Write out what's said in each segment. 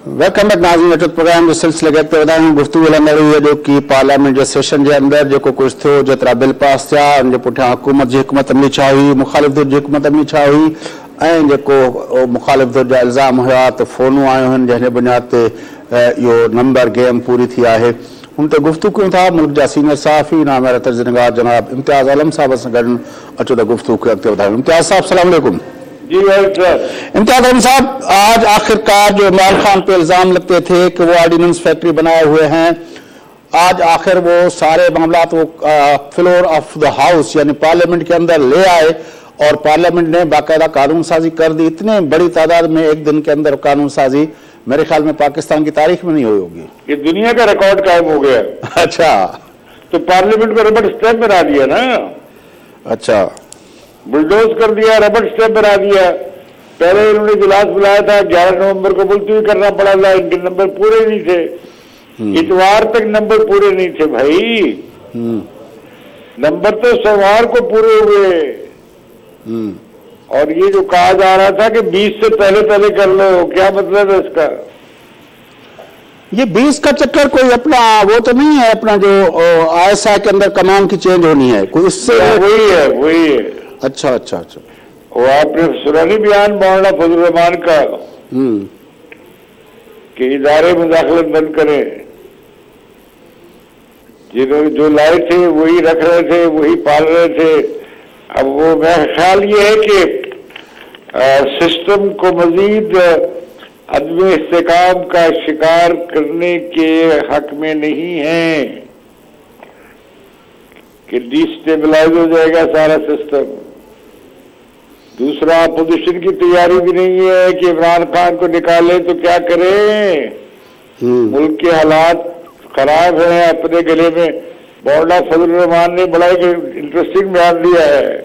Welcome back नाज़रीन अटूट programme जो सिलसिले के तहत गुफ्तगू हलंदड़ हुई जो कि पार्लियामेंट जे सेशन जे अंदर जो कुछ थियो जेतिरा बिल पास थिया उन जे पुठियां हुकूमत जी हिकमत अमली छा हुई मुखालिफ धुर जी हिकमत अमली छा हुई ऐं जेको मुखालिफ धुर जा इल्ज़ाम हुआ त फ़ोनूं आयूं आहिनि जंहिंजे बुनियाद ते इहो नंबर गेम पूरी थी आहे उन ते गुफ्तगू कयूं था मुल्क जा सीनियर सहाफ़ी नामेरा तर्जुमानिगार जनाब इम्तियाज़ आलम साहब सां गॾु अचो त गुफ्तगू खे अॻिते वधायूं। इम्तियाज़ साहब अस्सलाम वालेकुम। जी इम्तियाज़ आलम साहब, आज आखिरकार जो इमरान खान पे इल्ज़ाम लगते थे कि वो ऑर्डिनेंस फैक्ट्री बनाए हुए हैं, आज आखिर वो सारे मामला वो फ्लोर ऑफ द हाउस यानी पार्लियामेंट के अंदर ले आए और पार्लियामेंट ने बाकायदा कानून साजी कर दी। इतने बड़ी तादाद में एक दिन के अंदर कानून साजी मेरे ख्याल में पाकिस्तान की तारीख में नहीं हुई होगी। ये दुनिया का रिकॉर्ड कायम हो गया। अच्छा, तो पार्लियामेंट को रबड़ स्टैम्प बना दिया ना। अच्छा, बुलडोज कर दिया, रबड़ स्टैम्प बना दिया। पहले इन्होंने इजलास बुलाया था 11 नवंबर को, मुलतवी करना पड़ा था, इनके नंबर पूरे नहीं थे। इतवार तक नंबर पूरे नहीं थे भाई। नंबर तो सोमवार को पूरे हुए। और ये जो कहा जा रहा था कि 20 से पहले पहले कर लो, क्या मतलब है इसका? ये 20 का चक्कर कोई अपना वो तो नहीं है, अपना जो ISI के अंदर कमान की चेंज होनी है कोई इससे? वही है। अच्छा अच्छा अच्छा। वो आपने सुना नहीं बयान मौलाना फजल रहमान का कि इदारे मुदाखलत बंद करें। जिन्होंने जो लाए थे वही रख रहे थे, वही पाल रहे थे। अब वो मेरा ख्याल ये है कि सिस्टम को मजीद अदम इस्तेकाम का शिकार करने के हक में नहीं है कि डिस्टेबलाइज हो जाएगा सारा सिस्टम। दूसरा, अपोजिशन की तैयारी भी नहीं है कि इमरान खान को निकाले तो क्या करें। मुल्क के हालात खराब हैं, अपने गले में। मौलाना फजल रहमान ने बड़ा एक इंटरेस्टिंग बयान दिया है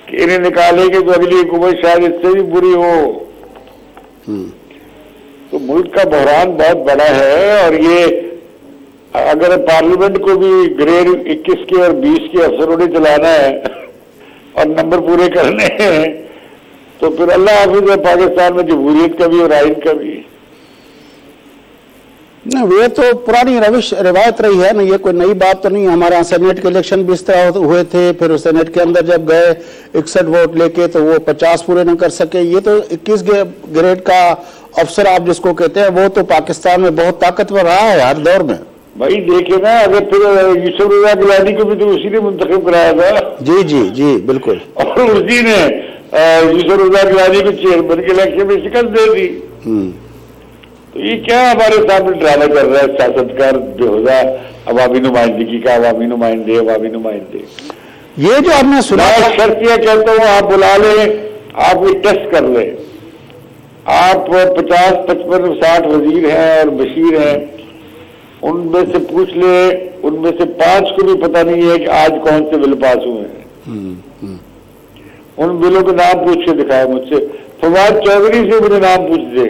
कि इन्हें निकालेंगे तो अगली हुकूमत शायद इससे भी बुरी हो। तो मुल्क का बहरान बहुत बड़ा है। और ये अगर पार्लियामेंट को भी ग्रेड 21 के और 20 के अफसरों ने चलाना है और नंबर पूरे करने हैं तो फिर अल्लाह हाफिज़ है पाकिस्तान में जमहूरियत का भी और आइन का भी। नहीं, ये तो पुरानी रविश रिवायत रही है ना, ये कोई नई बात तो नहीं। हमारे यहाँ सेनेट के इलेक्शन भी इस तरह हुए थे, फिर सेनेट के अंदर जब गए 61 वोट लेके तो वो 50 पूरे न कर सके। ये तो 21 ग्रेड का अफसर आप जिसको कहते हैं वो तो पाकिस्तान में बहुत ताकतवर रहा है हर दौर में। भाई देखे ना, अगर फिर यूसुफ रजा गिलानी को भी तो उसी ने मुंतखब कराया था। जी जी जी बिल्कुल। और उसी ने यूसुफ रजा गिलानी को चेयरमैन के इलेक्शन में शिकस्त दे दी। तो ये क्या हमारे सामने ड्रामा कर रहा है सियासतकार बेहुदा अवामी नुमाइंदगी का, अवामी नुमाइंदे। ये जो आपने सुना, शर्त यह कहता हूँ आप बुला लें, आप ये टेस्ट कर लें। आप 50, 55, 60 वजीर हैं और बशीर हैं, उनमें से पूछ ले, उनमें से 5 को भी पता नहीं है कि आज कौन से बिल पास हुए हैं। उन बिलों के नाम पूछ के दिखाए मुझसे। फवाद चौधरी से मुझे नाम पूछ दे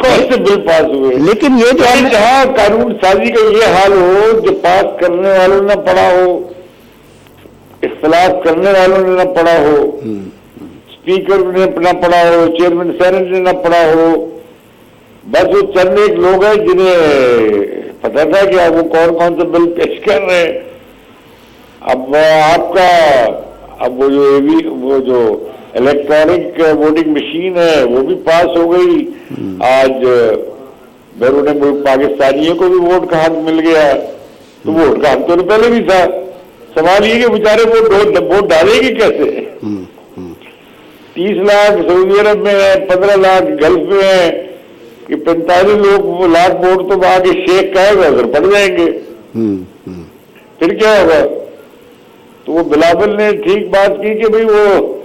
कौन से बिल पास हुए। लेकिन ये जो जहाँ कानून साजी का ये हाल हो, जो पास करने वालों ने पढ़ा हो, इख्तलाफ करने वालों ने न पढ़ा हो, स्पीकर ने न पढ़ा हो, चेयरमैन सेनेट ने न पढ़ा हो, बस वो चंद एक लोग हैं जिन्हें पता था कि आप वो कौन कौन से बिल पेश कर रहे हैं। अब आपका अब वो जो इलेक्ट्रॉनिक वोटिंग मशीन है वो भी पास हो गई। आज बैरून मुल्क पाकिस्तानियों को भी वोट का हक मिल गया। तो वोट का हक तो पहले भी था। सवाल ये कि बेचारे वोट डालेंगे कैसे। 30 लाख सऊदी अरब में है, 15 लाख गल्फ में है, कि 45 लाख वोट तो वहां के शेख का है, उधर पड़ जाएंगे। फिर क्या होगा। तो वो बिलावल ने ठीक बात की कि भाई वो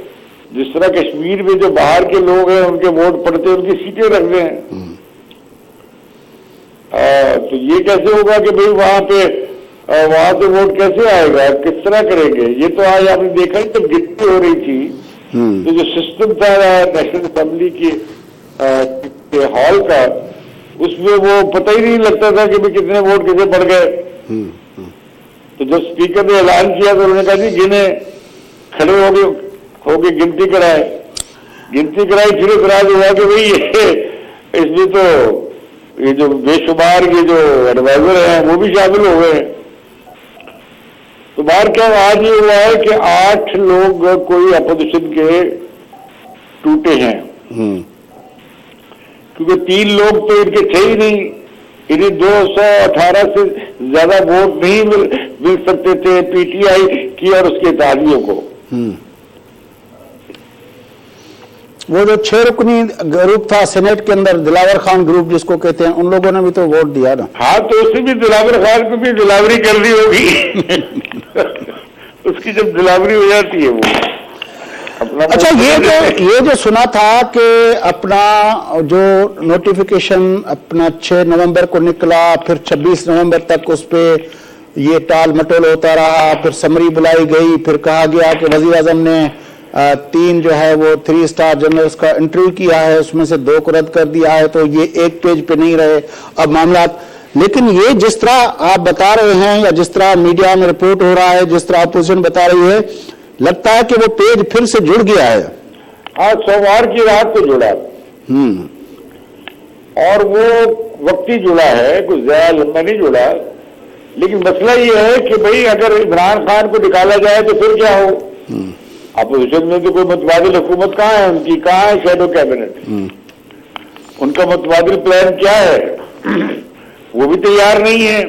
जिस तरह कश्मीर में जो बाहर के लोग हैं उनके वोट पड़ते हैं, उनकी सीटें रख रहे हैं। तो ये कैसे होगा कि भाई वहां से वोट कैसे आएगा, किस तरह करेंगे। ये तो आज आपने देखा ही, तब गिनती हो रही थी तो जो सिस्टम था नेशनल असेंबली के हॉल का, उसमें वो पता ही नहीं लगता था कि भाई कितने वोट कैसे पड़ गए। तो जब स्पीकर ने ऐलान किया तो उन्होंने कहा जी गिने, खड़े हो गए गिनती कराए। गिनती कराई, फिर इतराज हुआ कि भाई ये इसमें तो ये जो बेशुमार ये जो एडवाइजर हैं वो भी शामिल हो गए। तो बाहर क्या आज ये हुआ है कि 8 लोग कोई अपोजिशन के टूटे हैं, क्योंकि 3 लोग तो इनके थे ही नहीं। इन्हें 218 से ज्यादा वोट नहीं मिल सकते थे पीटीआई की और उसके इत्तेहादियों को। वो जो 6 रुकनी ग्रुप था सेनेट के अंदर, दिलावर खान ग्रुप जिसको कहते हैं, उन लोगों ने भी तो वोट दिया ना। हाँ, तो उससे भी दिलावर खान को भी दिलावरी कर दी होगी उसकी जब दिलावरी हो जाती है वो अपना। अच्छा, ये जो सुना था कि अपना जो नोटिफिकेशन अपना 6 नवंबर को निकला, फिर 26 नवंबर तक उस पे ये टाल मटोल होता रहा, फिर समरी बुलाई गई, फिर कहा गया कि वजीर आजम ने 3 जो है वो 3 स्टार जनरल्स का इंटरव्यू किया है, उसमें से 2 को रद्द कर दिया है, तो ये एक पेज पे नहीं रहे अब मामला। लेकिन ये जिस तरह आप बता रहे हैं या जिस तरह मीडिया में रिपोर्ट हो रहा है, जिस तरह अपोजिशन बता रही है, लगता है कि वो पेज फिर से जुड़ गया है। हाँ, सोमवार की रात को जुड़ा और वो वक्ती जुड़ा है, कुछ ज्यादा लंबा नहीं जुड़ा। लेकिन मसला ये है कि भाई अगर इमरान खान को निकाला जाए तो फिर क्या हो? अपोजिशन में तो कोई मुतबादिल हुकूमत कहाँ है उनकी, कहाँ है शैडो कैबिनेट? उनका मुतबादिल प्लान क्या है? वो भी तैयार नहीं है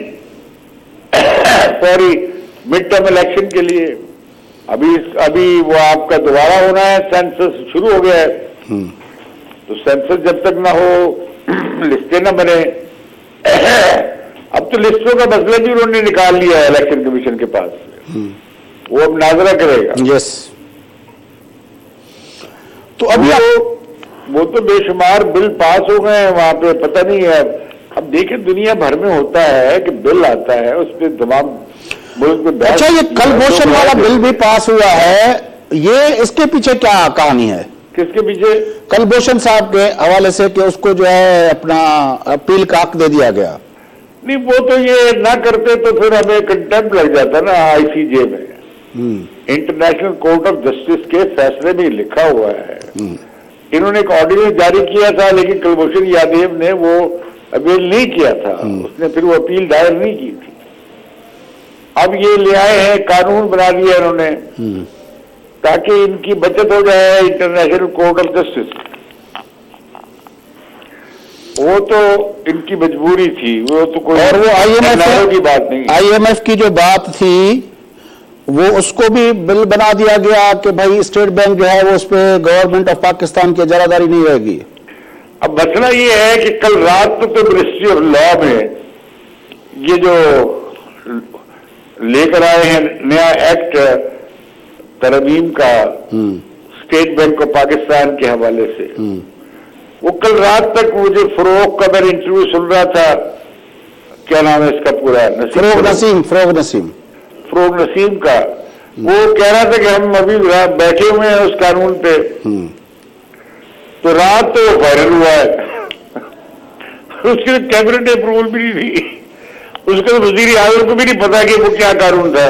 सॉरी मिड टर्म इलेक्शन के लिए। अभी वो आपका दोबारा होना है, सेंसस शुरू हो गया है। तो सेंसस जब तक ना हो लिस्टें ना बने अब तो लिस्टों का मसला भी उन्होंने निकाल लिया है इलेक्शन कमीशन के पास, वो अब नाजरा करेगा। यस, तो अभी वो तो बेशुमार बिल पास हो गए हैं वहां पे, पता नहीं है। अब देखिए दुनिया भर में होता है कि बिल आता है, उस पर तमाम मुल्क में बहस। अच्छा, ये कलभूषण वाला बिल भी पास हुआ है, ये इसके पीछे क्या कहानी है? किसके पीछे? कलभूषण साहब के हवाले से कि उसको जो है अपना अपील का हक दे दिया गया। नहीं, वो तो ये ना करते तो फिर हमें कंटेम्प्ट लग जाता ना आईसीजे में। इंटरनेशनल कोर्ट ऑफ जस्टिस के फैसले में लिखा हुआ है। इन्होंने एक ऑर्डिनेंस जारी किया था, लेकिन कलभूषण यादव ने वो अपील नहीं किया था, उसने फिर वो अपील दायर नहीं की थी। अब ये ले आए हैं, कानून बना दिया इन्होंने ताकि इनकी बचत हो जाए इंटरनेशनल कोर्ट ऑफ जस्टिस। वो तो इनकी मजबूरी थी, वो तो कोई और वो आईएमएफ की बात नहीं। आईएमएफ की जो बात थी वो उसको भी बिल बना दिया गया कि भाई स्टेट बैंक जो है वो उस पर गवर्नमेंट ऑफ पाकिस्तान की इजारादारी नहीं रहेगी। अब मसला ये है कि कल रात तो मिनिस्ट्री ऑफ लॉ में ये जो लेकर आए हैं नया एक्ट तरमीम का स्टेट बैंक ऑफ पाकिस्तान के हवाले से, वो कल रात तक मुझे फरोग का मैंने इंटरव्यू सुन रहा था, क्या नाम है इसका पूरा, फरोग नसीम का, वो कह रहा था कि हम अभी बैठे हुए हैं उस कानून पे। तो रात तो वायरल हुआ है उसके कैबिनेट अप्रूवल भी नहीं थी, उसके तो वजीर आजम को भी नहीं पता कि वो क्या कानून था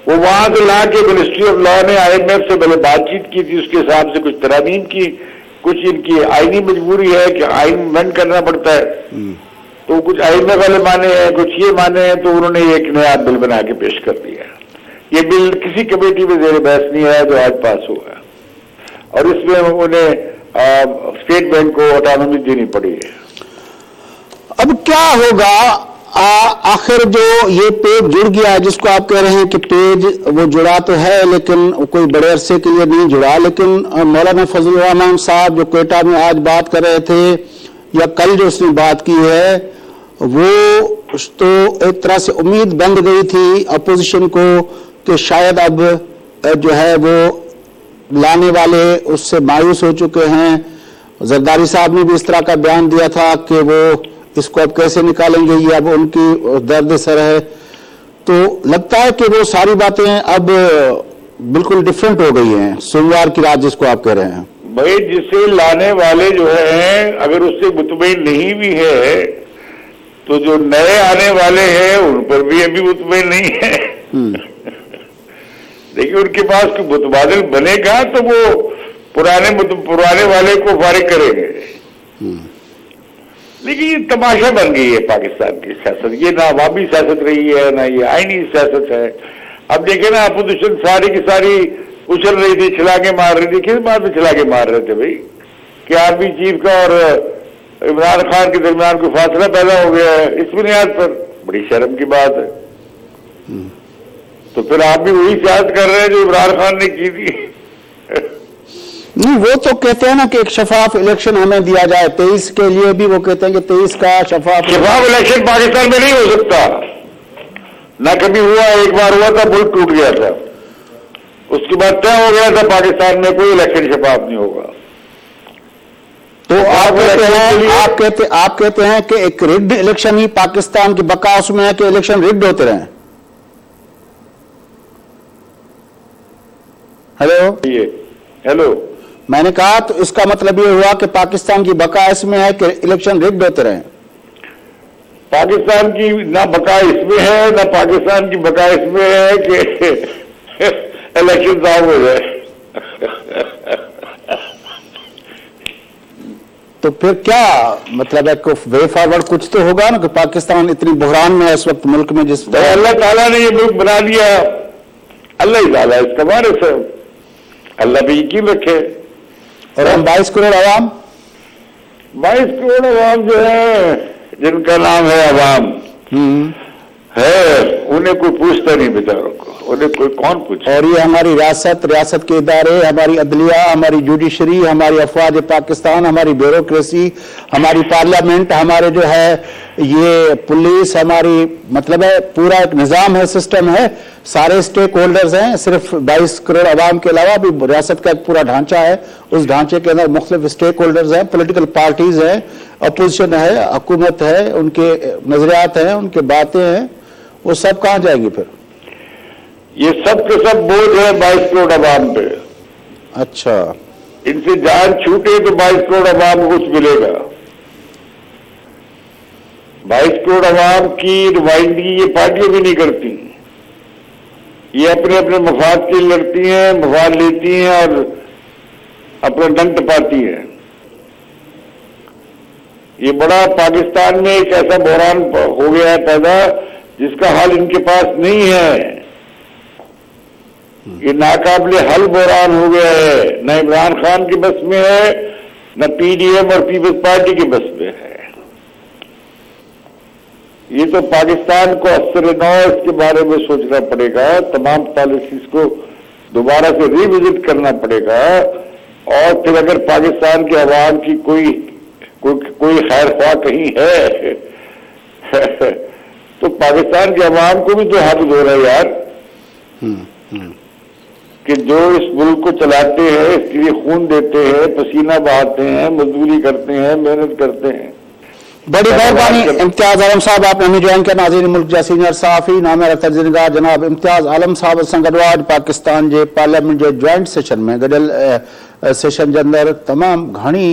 वो वहां से ला के मिनिस्ट्री ऑफ लॉ ने आईएमएफ से पहले बातचीत की थी, उसके हिसाब से कुछ तरामीम की, कुछ इनकी आईनी मजबूरी है कि आइन अमेंड करना पड़ता है, तो कुछ आईएमएफ वाले माने हैं, कुछ ये माने हैं, तो उन्होंने एक नया बिल बना के पेश कर दिया। ये बिल किसी कमेटी में जेर बहस नहीं आया, जो आज पास हुआ, और इसमें उन्हें स्टेट बैंक को ऑटोनॉमी देनी पड़ी है। अब क्या होगा आखिर जो ये पेज जुड़ गया है, जिसको आप कह रहे हैं कि पेज वो जुड़ा तो है लेकिन कोई बड़े अरसे के लिए नहीं जुड़ा, लेकिन मौलाना फजलुर रहमान साहब जो क्वेटा में आज बात कर रहे थे या कल जो उसने बात की है, वो तो एक तरह से उम्मीद बंध गई थी अपोजिशन को कि शायद अब जो है वो लाने वाले उससे मायूस हो चुके हैं। जरदारी साहब ने भी इस तरह का बयान दिया था कि वो इसको अब कैसे निकालेंगे, ये अब उनकी दर्द सर है। तो लगता है कि वो सारी बातें अब बिल्कुल डिफरेंट हो गई हैं सोमवार की रात जिसको आप कह रहे हैं। भाई जिसे लाने वाले जो हैं अगर उससे मुतमईन नहीं भी है तो जो नए आने वाले हैं उन पर भी अभी मुतमईन नहीं है देखिए उनके पास कोई मुतबादिल बनेगा तो वो पुराने वाले को फारिग करेंगे। लेकिन ये तमाशा बन गई है पाकिस्तान की सियासत, ये ना अवामी सियासत रही है ना ये आईनी सियासत है। अब देखे ना अपोजिशन सारी की सारी उछल रही थी, छलांगे मार रही थी। किस बात में छलांगे मार रहे थे भाई कि आर्मी चीफ का और इमरान खान के दरमियान कोई फासला पैदा हो गया है, इस बुनियाद पर बड़ी शर्म की बात है। तो फिर आप भी वही सियासत कर रहे हैं जो इमरान खान ने की थी। नहीं, वो तो कहते हैं ना कि एक शफाफ इलेक्शन हमें दिया जाए, 23 के लिए भी वो कहते हैं कि 23 का शफाफ इलेक्शन पाकिस्तान में नहीं हो सकता, ना कभी हुआ। एक बार हुआ था, मुल्क टूट गया था, उसके बाद तय हो गया था पाकिस्तान में कोई इलेक्शन शफाफ नहीं होगा। तो आप कहते हैं कि एक रिग्ड इलेक्शन ही पाकिस्तान की बका उसमें है कि इलेक्शन रिग्ड होते रहे। हेलो, मैंने कहा तो इसका मतलब ये हुआ कि पाकिस्तान की बका इसमें है कि इलेक्शन रिग्ड होते रहे। पाकिस्तान की ना बका इसमें है ना पाकिस्तान की बका इसमें है कि इलेक्शन साफ हो जाए। तो फिर क्या मतलब है, वे फॉरवर्ड कुछ तो होगा ना कि पाकिस्तान इतनी बहरान में है इस वक्त मुल्क में, जिस तरह अल्लाह ताला ने ये मुल्क बना दिया, अल्लाह ही ताला इसका वारिस है, अल्लाह पे यकीन रखे। और हम 22 करोड़ अवाम 22 करोड़ अवाम जो है, जिनका नाम है अवाम है, उन्हें कोई पूछता नहीं बेचारों को, उन्हें कोई कौन पूछे। और ये हमारी रियासत के इदारे, हमारी अदलिया, हमारी जुडिशरी, हमारी अफवाज पाकिस्तान, हमारी ब्यूरोक्रेसी, हमारी पार्लियामेंट, हमारे जो है ये पुलिस, हमारी मतलब है पूरा एक निज़ाम है, सिस्टम है, सारे स्टेक होल्डर्स हैं। सिर्फ 22 करोड़ अवाम के अलावा भी रियासत का एक पूरा ढांचा है, उस ढांचे के अंदर मुख्तलिफ स्टेक होल्डर्स हैं, पोलिटिकल पार्टीज हैं, अपोजिशन है, हुकूमत है, उनके नजरियात हैं, उनके बातें हैं, वो सब कहाँ जाएगी फिर? ये सब के सब बोझ है 22 करोड़ अवाम पे। अच्छा, इनसे जान छूटे तो 22 करोड़ अवाम को कुछ मिलेगा। 22 करोड़ अवाम की नुमाइंदगी ये पार्टियां भी नहीं करती, ये अपने अपने मफाद के लिए लड़ती हैं, मफाद लेती हैं और अपना डंक टपाती हैं। ये बड़ा पाकिस्तान में एक ऐसा बहरान हो गया है पैदा जिसका हल इनके पास नहीं है। ये नाकाबिले हल बहरान हो गया है, न इमरान खान की बस में है, न पीडीएम और पीपल्स पार्टी की बस में है। ये तो पाकिस्तान को असर नौ इसके बारे में सोचना पड़ेगा, तमाम पॉलिसीज को दोबारा से रिविजिट करना पड़ेगा। और फिर अगर पाकिस्तान के अवाम की कोई खैर ख्वाह कहीं है तो पाकिस्तान के अवाम को भी तो हक दो रहा है यार, कि जो इस मुल्क को चलाते हैं, इसके लिए खून देते हैं, पसीना बहाते हैं, मजदूरी करते हैं, मेहनत करते हैं। बड़ी मेहरबानी इम्तियाज आलम साहब, आपने हमें ज्वाइन किया। नाज़रीन मुल्क जा सीनियर सहाफ़ी नाम तर्जनगार जनाब इम्तियाज आलम साहब संगडवाज पाकिस्तान जे पार्लियामेंट जे जॉइंट सेशन में गडल सेशन जे अंदर तमाम घणी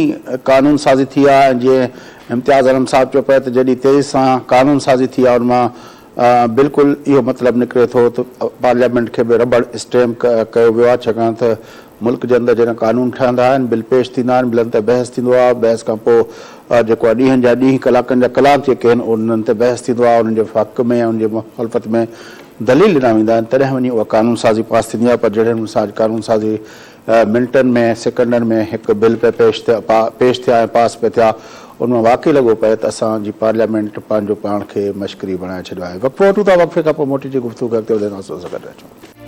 कानून साज़ी थी आहे। जीअं इम्तियाज आलम साहब चयो पिया त जॾहिं तेज़ सां कानून साज़ी थी आहे, उनमां बिल्कुलु इहो मतिलबु निकिरे थो त पार्लियामेंट खे बि रबड़ स्टैम्प कयो वियो आहे, छाकाणि त मुल्क जे अंदरि जॾहिं कानून ठहंदा आहिनि, बिल पेश थींदा आहिनि, बिलनि ते बहस थींदो आहे, बहस खां पोइ जेको आहे ॾींहंनि जा ॾींहं, कलाकनि जा कलाक जेके आहिनि उन्हनि ते बहस थींदो आहे, उन्हनि जे हक़ में, उनजे मुखालफ़त में दलील ॾिना वेंदा आहिनि, तॾहिं वञी उहा कानून साज़ी पास थींदी आहे। पर जॾहिं कानून साज़ी मिंटनि में सेकंडनि में हिकु बिल पे पेश थिया ऐं पास पे थिया, उनमें वाक़ई लॻो पए त असांजी पार्लियामेंट पंहिंजो पाण खे मश्करी बणाए छॾियो आहे। वक़्फ़ो वठूं था, वक़्फ़े खां पोइ मोटी जी गुफ़्तगू अॻिते वधाईंदासीं।